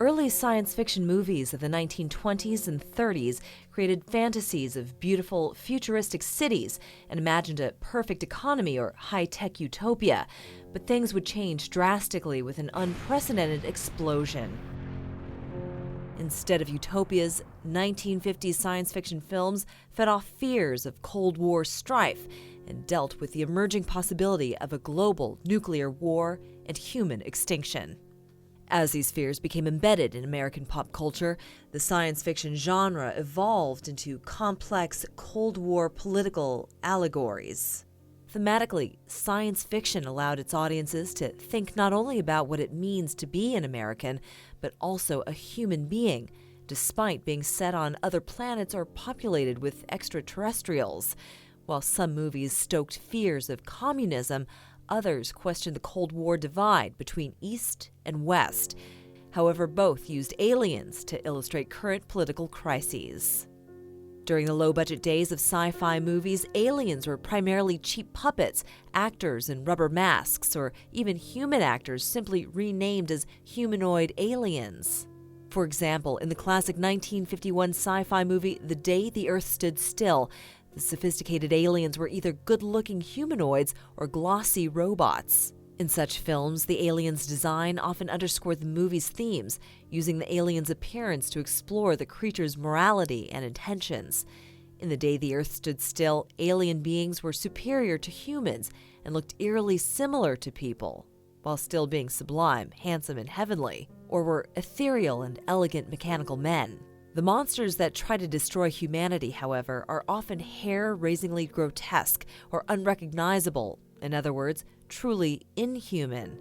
Early science fiction movies of the 1920s and 30s created fantasies of beautiful, futuristic cities and imagined a perfect economy or high-tech utopia, but things would change drastically with an unprecedented explosion. Instead of utopias, 1950s science fiction films fed off fears of Cold War strife and dealt with the emerging possibility of a global nuclear war and human extinction. As these fears became embedded in American pop culture, the science fiction genre evolved into complex Cold War political allegories. Thematically, science fiction allowed its audiences to think not only about what it means to be an American, but also a human being, despite being set on other planets or populated with extraterrestrials. While some movies stoked fears of communism, others questioned the Cold War divide between East and West. However, both used aliens to illustrate current political crises. During the low-budget days of sci-fi movies, aliens were primarily cheap puppets, actors in rubber masks, or even human actors simply renamed as humanoid aliens. For example, in the classic 1951 sci-fi movie The Day the Earth Stood Still, the sophisticated aliens were either good-looking humanoids or glossy robots. In such films, the aliens' design often underscored the movie's themes, using the aliens' appearance to explore the creature's morality and intentions. In The Day the Earth Stood Still, alien beings were superior to humans and looked eerily similar to people, while still being sublime, handsome, and heavenly, or were ethereal and elegant mechanical men. The monsters that try to destroy humanity, however, are often hair-raisingly grotesque or unrecognizable, in other words, truly inhuman.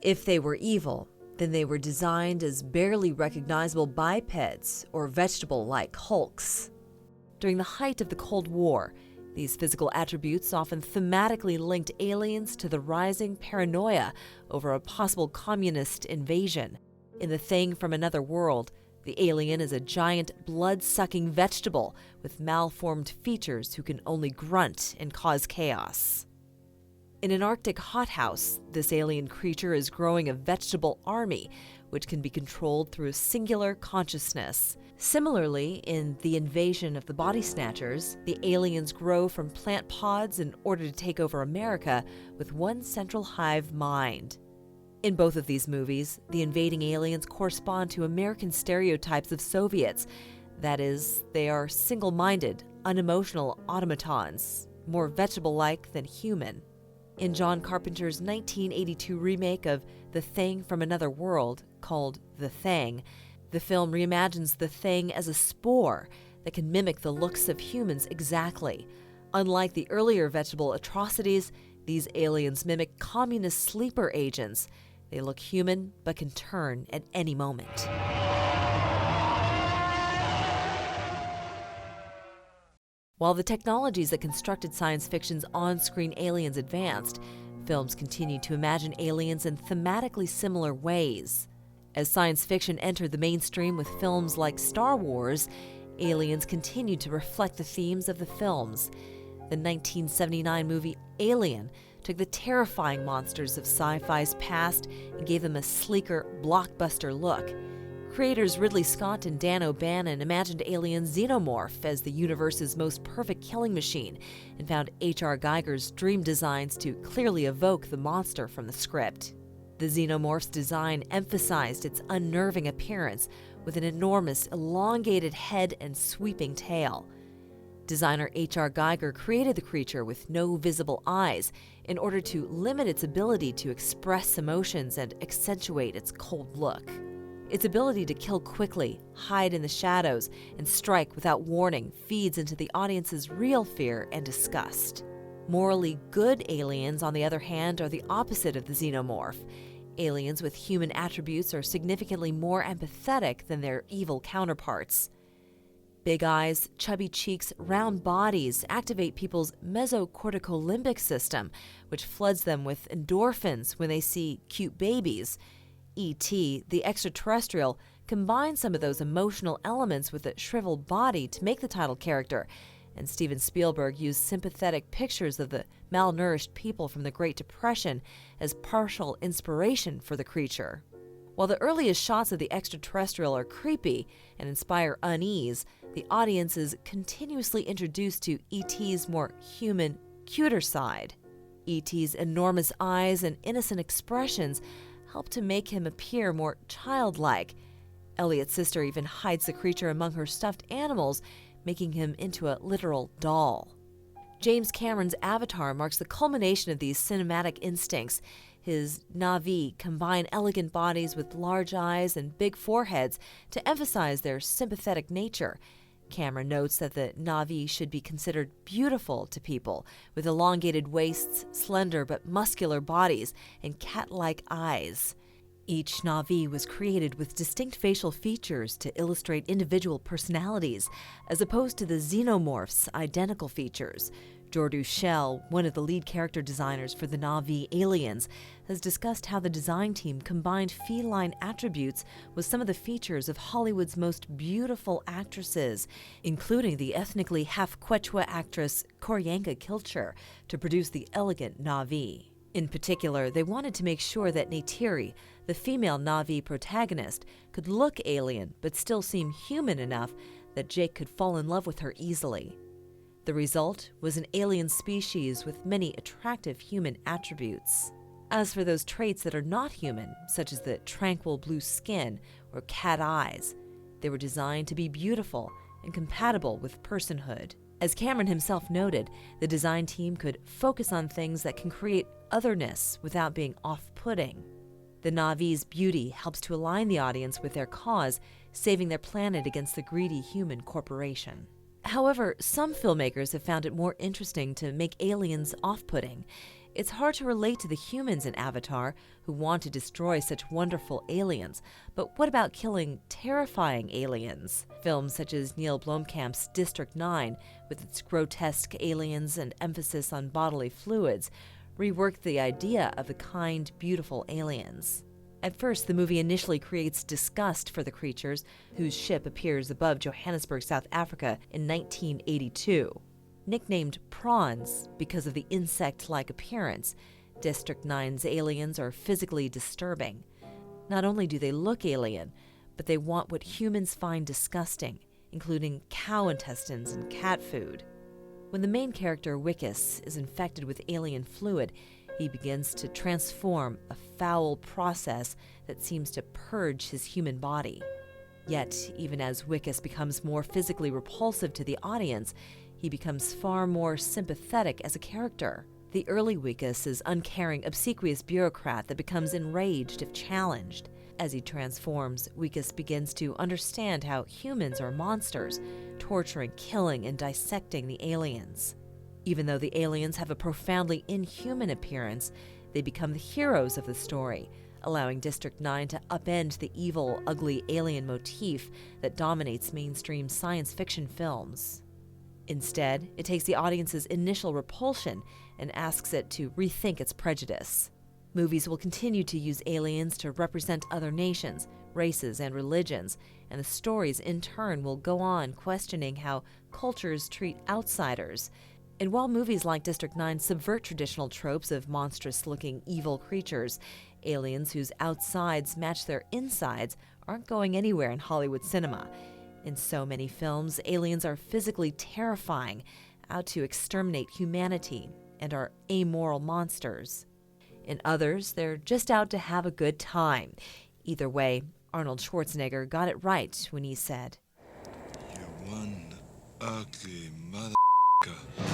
If they were evil, then they were designed as barely recognizable bipeds or vegetable-like hulks. During the height of the Cold War, these physical attributes often thematically linked aliens to the rising paranoia over a possible communist invasion. In The Thing from Another World, the alien is a giant blood-sucking vegetable with malformed features who can only grunt and cause chaos. In an Arctic hothouse, this alien creature is growing a vegetable army, which can be controlled through a singular consciousness. Similarly, in The Invasion of the Body Snatchers, the aliens grow from plant pods in order to take over America with one central hive mind. In both of these movies, the invading aliens correspond to American stereotypes of Soviets. That is, they are single-minded, unemotional automatons, more vegetable-like than human. In John Carpenter's 1982 remake of The Thing from Another World, called The Thing, the film reimagines the Thing as a spore that can mimic the looks of humans exactly. Unlike the earlier vegetable atrocities, these aliens mimic communist sleeper agents. They look human, but can turn at any moment. While the technologies that constructed science fiction's on-screen aliens advanced, films continued to imagine aliens in thematically similar ways. As science fiction entered the mainstream with films like Star Wars, aliens continued to reflect the themes of the films. The 1979 movie Alien took the terrifying monsters of sci-fi's past and gave them a sleeker, blockbuster look. Creators Ridley Scott and Dan O'Bannon imagined alien Xenomorph as the universe's most perfect killing machine and found H.R. Geiger's dream designs to clearly evoke the monster from the script. The Xenomorph's design emphasized its unnerving appearance with an enormous, elongated head and sweeping tail. Designer H.R. Geiger created the creature with no visible eyes in order to limit its ability to express emotions and accentuate its cold look. Its ability to kill quickly, hide in the shadows, and strike without warning feeds into the audience's real fear and disgust. Morally good aliens, on the other hand, are the opposite of the Xenomorph. Aliens with human attributes are significantly more empathetic than their evil counterparts. Big eyes, chubby cheeks, round bodies activate people's mesocorticolimbic system, which floods them with endorphins when they see cute babies. E.T., the extraterrestrial, combined some of those emotional elements with a shriveled body to make the title character, and Steven Spielberg used sympathetic pictures of the malnourished people from the Great Depression as partial inspiration for the creature. While the earliest shots of the extraterrestrial are creepy and inspire unease, the audience is continuously introduced to E.T.'s more human, cuter side. E.T.'s enormous eyes and innocent expressions help to make him appear more childlike. Elliot's sister even hides the creature among her stuffed animals, making him into a literal doll. James Cameron's Avatar marks the culmination of these cinematic instincts. His Na'vi combine elegant bodies with large eyes and big foreheads to emphasize their sympathetic nature. Cameron notes that the Na'vi should be considered beautiful to people, with elongated waists, slender but muscular bodies, and cat-like eyes. Each Na'vi was created with distinct facial features to illustrate individual personalities, as opposed to the Xenomorph's identical features. Jordu Shell, one of the lead character designers for the Na'vi aliens, has discussed how the design team combined feline attributes with some of the features of Hollywood's most beautiful actresses, including the ethnically half-Quechua actress Koryanka Kilcher, to produce the elegant Na'vi. In particular, they wanted to make sure that Neytiri, the female Na'vi protagonist, could look alien but still seem human enough that Jake could fall in love with her easily. The result was an alien species with many attractive human attributes. As for those traits that are not human, such as the tranquil blue skin or cat eyes, they were designed to be beautiful and compatible with personhood. As Cameron himself noted, the design team could focus on things that can create otherness without being off-putting. The Na'vi's beauty helps to align the audience with their cause, saving their planet against the greedy human corporation. However, some filmmakers have found it more interesting to make aliens off-putting. It's hard to relate to the humans in Avatar who want to destroy such wonderful aliens, but what about killing terrifying aliens? Films such as Neil Blomkamp's District 9, with its grotesque aliens and emphasis on bodily fluids, reworked the idea of the kind, beautiful aliens. At first, the movie initially creates disgust for the creatures, whose ship appears above Johannesburg, South Africa in 1982. Nicknamed prawns because of the insect-like appearance, District 9's aliens are physically disturbing. Not only do they look alien, but they want what humans find disgusting, including cow intestines and cat food. When the main character, Wickus, is infected with alien fluid, he begins to transform, a foul process that seems to purge his human body. Yet, even as Wickus becomes more physically repulsive to the audience, he becomes far more sympathetic as a character. The early Wickus is uncaring, obsequious bureaucrat that becomes enraged if challenged. As he transforms, Wickus begins to understand how humans are monsters, torturing, killing, and dissecting the aliens. Even though the aliens have a profoundly inhuman appearance, they become the heroes of the story, allowing District 9 to upend the evil, ugly alien motif that dominates mainstream science fiction films. Instead, it takes the audience's initial repulsion and asks it to rethink its prejudice. Movies will continue to use aliens to represent other nations, races, and religions, and the stories in turn will go on questioning how cultures treat outsiders. And while movies like District 9 subvert traditional tropes of monstrous-looking evil creatures, aliens whose outsides match their insides aren't going anywhere in Hollywood cinema. In so many films, aliens are physically terrifying, out to exterminate humanity, and are amoral monsters. In others, they're just out to have a good time. Either way, Arnold Schwarzenegger got it right when he said, "You're one ugly mother***er."